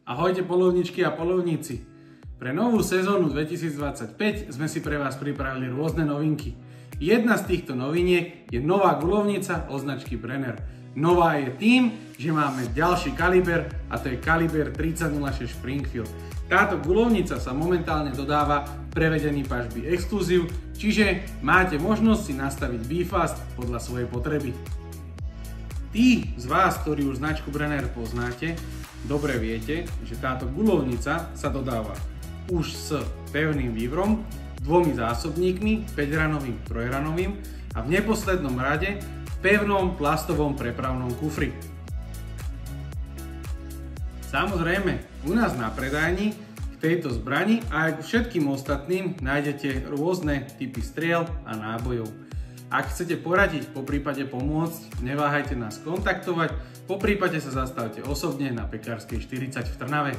Ahojte poľovničky a poľovníci. Pre novú sezónu 2025 sme si pre vás pripravili rôzne novinky. Jedna z týchto noviniek je nová guľovnica od značky Brenner. Nová je tým, že máme ďalší kaliber a to je kaliber 3006 Springfield. Táto guľovnica sa momentálne dodáva prevedený pažby Exclusive, čiže máte možnosť si nastaviť BeFast podľa svojej potreby. Tí z vás, ktorí už značku Brenner poznáte, dobre viete, že táto guľovnica sa dodáva už s pevným vývrom, dvomi zásobníkmi, 5-ranovým, 3-ranovým a v neposlednom rade v pevnom plastovom prepravnom kufri. Samozrejme, u nás na predajni k tejto zbrani a aj k všetkým ostatným nájdete rôzne typy striel a nábojov. Ak chcete poradiť, poprípade pomôcť, neváhajte nás kontaktovať, poprípade sa zastavte osobne na Pekárskej 40 v Trnave.